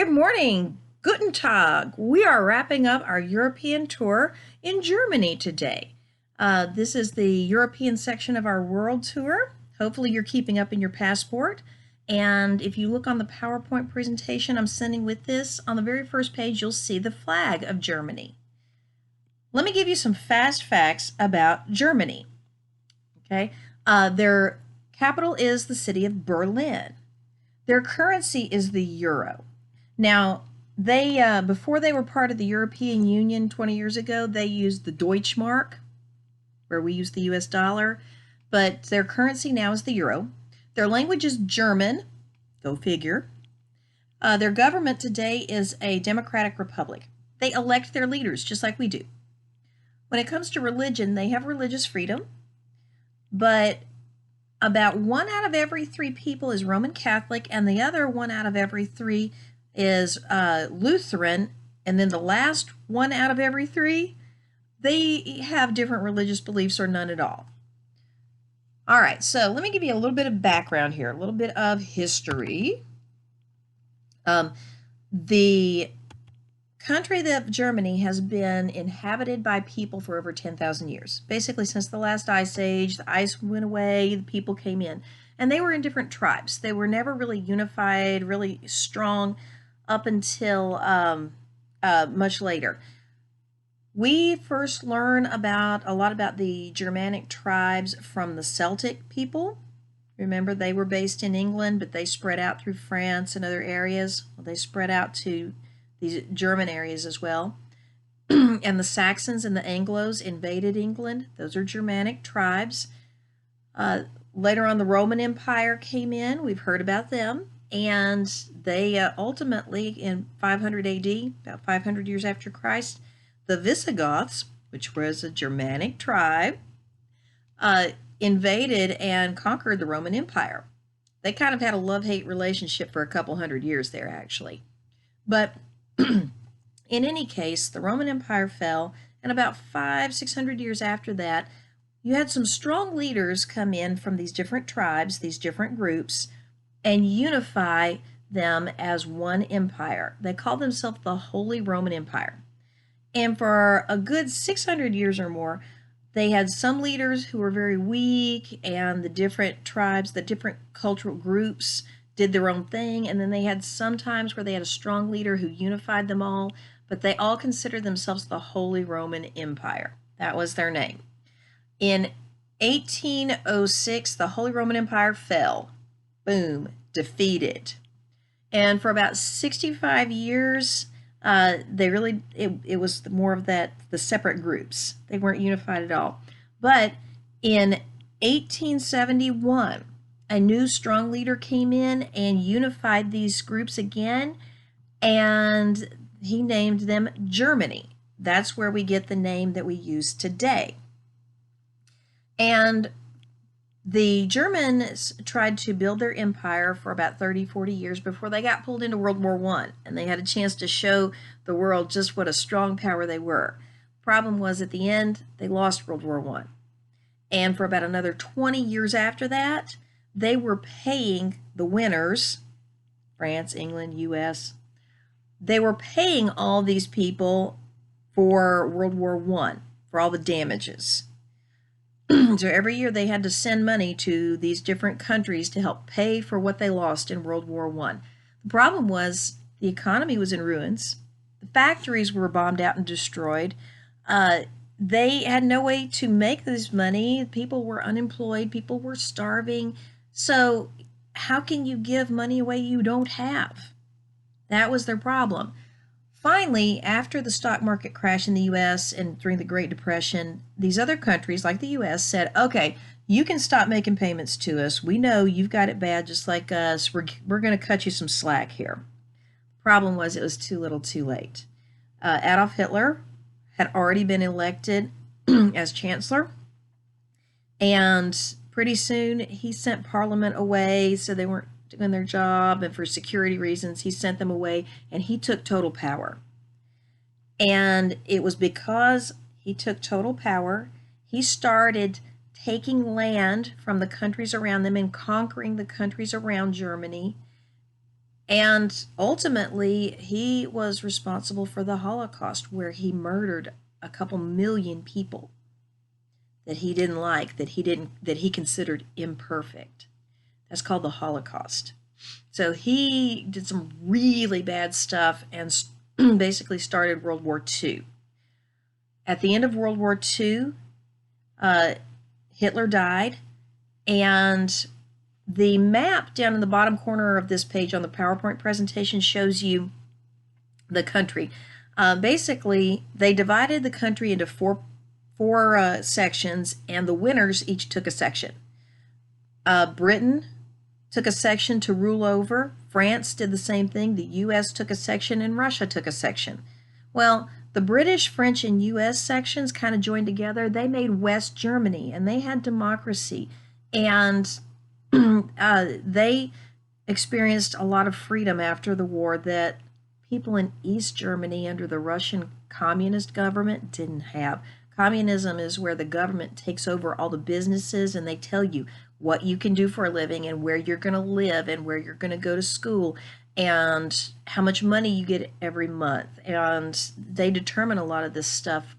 Good morning. Guten Tag. We are wrapping up our European tour in Germany today. This is the European section of our world tour. Hopefully you're keeping up in your passport. And if you look on the PowerPoint presentation I'm sending with this, on the very first page you'll see the flag of Germany. Let me give you some fast facts about Germany. Okay, their capital is the city of Berlin. Their currency is the euro. Now, they before they were part of the European Union 20 years ago, they used the Deutschmark, where we use the US dollar, but their currency now is the euro. Their language is German, go figure. Their government today is a democratic republic. They elect their leaders just like we do. When it comes to religion, they have religious freedom, but about 1 out of every 3 people is Roman Catholic, and the other 1 out of every 3 is Lutheran, and then the last 1 out of every 3, they have different religious beliefs or none at all. All right, so let me give you a little bit of background here, a little bit of history. The country of Germany has been inhabited by people for over 10,000 years. Basically, since the last ice age, the ice went away, the people came in, and they were in different tribes. They were never really unified, really strong up until much later. We first learn a lot about the Germanic tribes from the Celtic people. Remember, they were based in England, but they spread out through France and other areas. Well, they spread out to these German areas as well. And the Saxons and the Anglos invaded England. Those are Germanic tribes. Later on, the Roman Empire came in. We've heard about them. And they ultimately, in 500 AD, about 500 years after Christ, the Visigoths, which was a Germanic tribe, invaded and conquered the Roman Empire. They kind of had a love-hate relationship for a couple hundred years there, actually. But in any case, the Roman Empire fell, and about 500-600 years after that, you had some strong leaders come in from these different tribes, these different groups, and unify them as one empire. They called themselves the Holy Roman Empire. And for a good 600 years or more, they had some leaders who were very weak, and the different tribes, the different cultural groups did their own thing. And then they had some times where they had a strong leader who unified them all, but they all considered themselves the Holy Roman Empire. That was their name. In 1806, the Holy Roman Empire fell. Boom, defeated. And for about 65 years, it was more of the separate groups. They weren't unified at all. But in 1871, a new strong leader came in and unified these groups again, and he named them Germany. That's where we get the name that we use today. And the Germans tried to build their empire for about 30-40 years before they got pulled into World War I, and they had a chance to show the world just what a strong power they were. Problem was, at the end, they lost World War I. And for about another 20 years after that, they were paying the winners, France, England, US, they were paying all these people for World War I, for all the damages. So every year they had to send money to these different countries to help pay for what they lost in World War I. The problem was the economy was in ruins. The factories were bombed out and destroyed. They had no way to make this money. People were unemployed. People were starving. So how can you give money away you don't have? That was their problem. Finally, after the stock market crash in the US and during the Great Depression, these other countries like the US said, okay, you can stop making payments to us. We know you've got it bad just like us. We're going to cut you some slack here. Problem was, it was too little too late. Adolf Hitler had already been elected as chancellor, and pretty soon he sent Parliament away, so they weren't doing their job, and for security reasons he sent them away, and he took total power. And it was because he took total power, he started taking land from the countries around them and conquering the countries around Germany. And ultimately, he was responsible for the Holocaust, where he murdered a couple million people that he didn't like, that he considered imperfect. That's called the Holocaust. So he did some really bad stuff and basically started World War II. At the end of World War II, Hitler died, and the map down in the bottom corner of this page on the PowerPoint presentation shows you the country. Basically, they divided the country into four sections, and the winners each took a section. Britain took a section to rule over. France did the same thing. The U.S. took a section, and Russia took a section. Well, the British, French, and U.S. sections kind of joined together. They made West Germany, and they had democracy. And they experienced a lot of freedom after the war that people in East Germany under the Russian communist government didn't have. Communism is where the government takes over all the businesses and they tell you what you can do for a living and where you're going to live and where you're going to go to school and how much money you get every month. And they determine a lot of this stuff.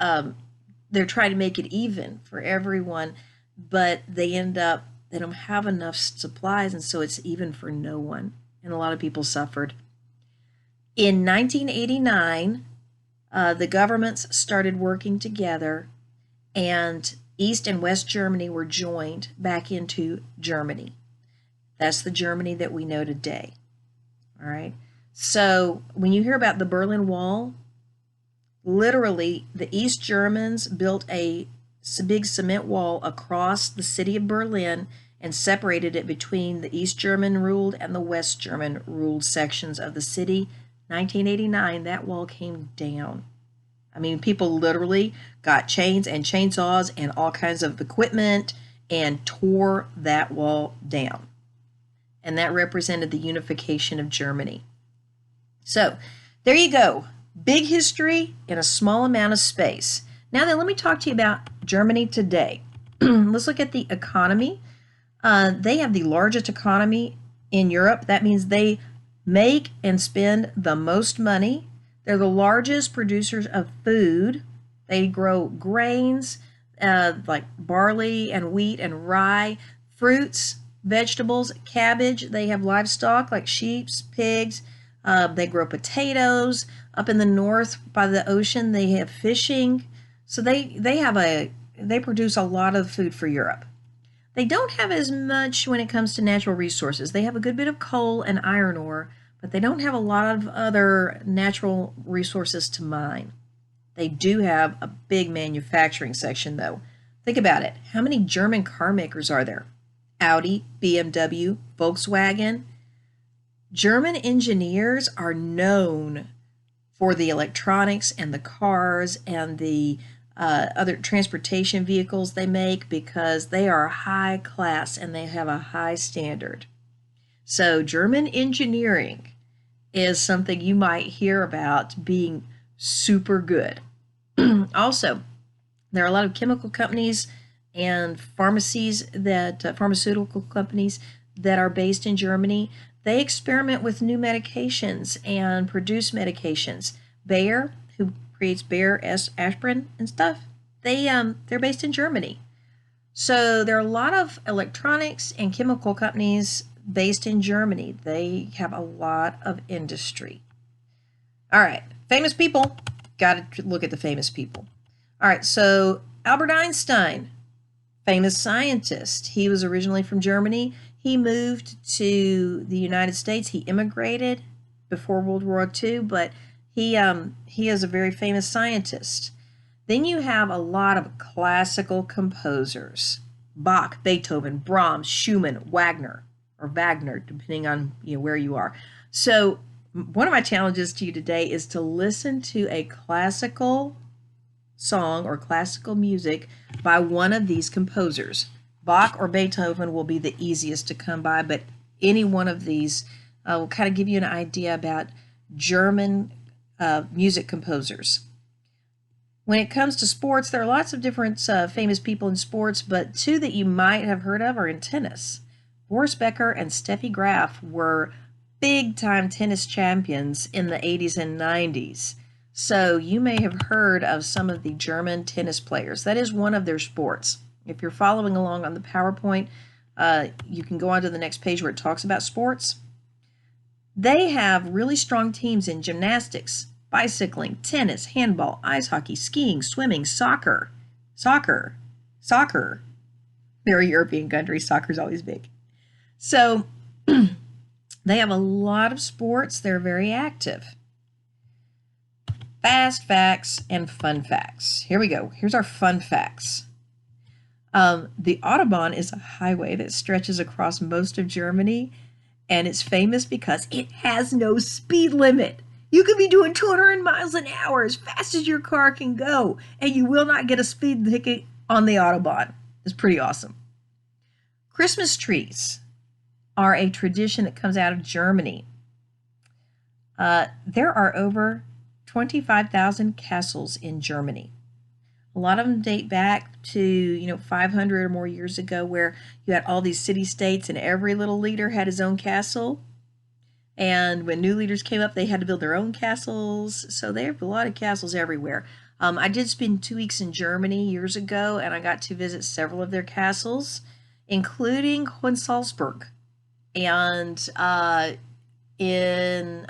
They're trying to make it even for everyone, but they don't have enough supplies, and so it's even for no one. And a lot of people suffered. In 1989, the governments started working together, and East and West Germany were joined back into Germany. That's the Germany that we know today. All right. So when you hear about the Berlin Wall, literally the East Germans built a big cement wall across the city of Berlin and separated it between the East German ruled and the West German ruled sections of the city. 1989, that wall came down. I mean, people literally got chains and chainsaws and all kinds of equipment and tore that wall down. And that represented the unification of Germany. So there you go. Big history in a small amount of space. Now then, let me talk to you about Germany today. Let's look at the economy. They have the largest economy in Europe. That means they make and spend the most money. They're the largest producers of food. They grow grains like barley and wheat and rye, fruits, vegetables, cabbage. They have livestock like sheep, pigs. They grow potatoes. Up in the north by the ocean, they have fishing. So they produce a lot of food for Europe. They don't have as much when it comes to natural resources. They have a good bit of coal and iron ore, but they don't have a lot of other natural resources to mine. They do have a big manufacturing section, though. Think about it. How many German car makers are there? Audi, BMW, Volkswagen. German engineers are known for the electronics and the cars and the other transportation vehicles they make because they are high class and they have a high standard. So German engineering is something you might hear about being super good. Also, there are a lot of chemical companies and pharmaceutical companies that are based in Germany. They experiment with new medications and produce medications. Bayer, who creates Bayer aspirin and stuff, they're based in Germany. So there are a lot of electronics and chemical companies based in Germany. They have a lot of industry. All right, famous people. Got to look at the famous people. All right, so Albert Einstein, famous scientist. He was originally from Germany. He moved to the United States. He immigrated before World War II, but he is a very famous scientist. Then you have a lot of classical composers. Bach, Beethoven, Brahms, Schumann, Wagner, depending on where you are. So one of my challenges to you today is to listen to a classical song or classical music by one of these composers. Bach or Beethoven will be the easiest to come by, but any one of these will kind of give you an idea about German music composers. When it comes to sports, there are lots of different famous people in sports, but two that you might have heard of are in tennis. Boris Becker and Steffi Graf were big time tennis champions in the 80s and 90s. So you may have heard of some of the German tennis players. That is one of their sports. If you're following along on the PowerPoint, you can go on to the next page where it talks about sports. They have really strong teams in gymnastics, bicycling, tennis, handball, ice hockey, skiing, swimming, soccer. They're a European country. Soccer's always big. So they have a lot of sports. They're very active. Fast facts and fun facts. Here we go. Here's our fun facts. The Autobahn is a highway that stretches across most of Germany, and it's famous because it has no speed limit. You could be doing 200 miles an hour as fast as your car can go, and you will not get a speed ticket on the Autobahn. It's pretty awesome. Christmas trees are a tradition that comes out of Germany. There are over 25,000 castles in Germany. A lot of them date back to 500 or more years ago, where you had all these city-states and every little leader had his own castle. And when new leaders came up, they had to build their own castles. So they have a lot of castles everywhere. I did spend 2 weeks in Germany years ago, and I got to visit several of their castles, including Hohensalzburg. And in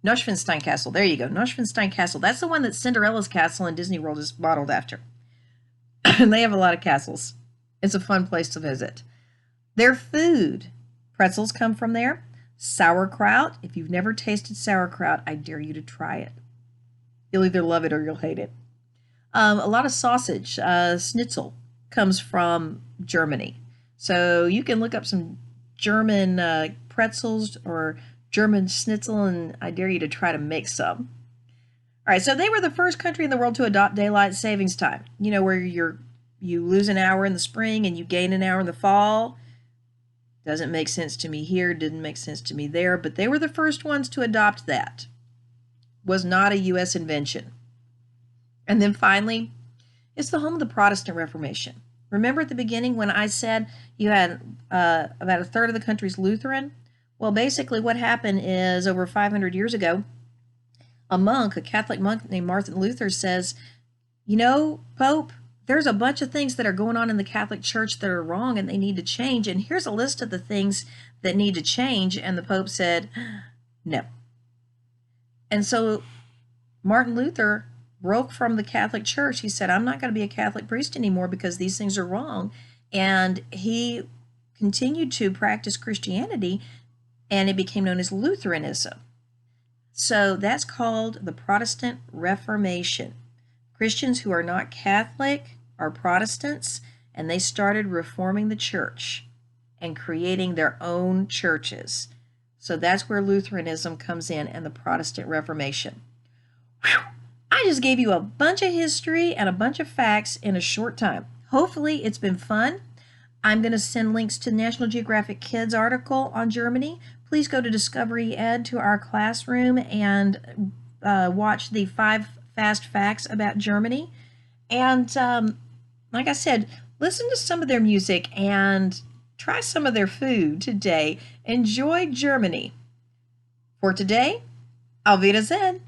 Neuschwanstein Castle. There you go. Neuschwanstein Castle. That's the one that Cinderella's castle in Disney World is modeled after. And they have a lot of castles. It's a fun place to visit. Their food. Pretzels come from there. Sauerkraut. If you've never tasted sauerkraut, I dare you to try it. You'll either love it or you'll hate it. A lot of sausage. Schnitzel comes from Germany. So you can look up some German pretzels or German schnitzel, and I dare you to try to make some. All right, so they were the first country in the world to adopt daylight savings time. Where you lose an hour in the spring and you gain an hour in the fall. Doesn't make sense to me here, didn't make sense to me there, but they were the first ones to adopt that. Was not a U.S. invention. And then finally, it's the home of the Protestant Reformation. Remember at the beginning when I said you had about a third of the country's Lutheran? Well, basically what happened is over 500 years ago, a Catholic monk named Martin Luther says, Pope, there's a bunch of things that are going on in the Catholic Church that are wrong and they need to change. And here's a list of the things that need to change. And the Pope said, no. And so Martin Luther broke from the Catholic Church. He said, I'm not going to be a Catholic priest anymore because these things are wrong. And he continued to practice Christianity, and it became known as Lutheranism. So that's called the Protestant Reformation. Christians who are not Catholic are Protestants, and they started reforming the church and creating their own churches. So that's where Lutheranism comes in and the Protestant Reformation. Whew. I just gave you a bunch of history and a bunch of facts in a short time. Hopefully it's been fun. I'm going to send links to National Geographic Kids article on Germany. Please go to Discovery Ed to our classroom and watch the 5 fast facts about Germany. And like I said, listen to some of their music and try some of their food today. Enjoy Germany. For today, Auf Wiedersehen.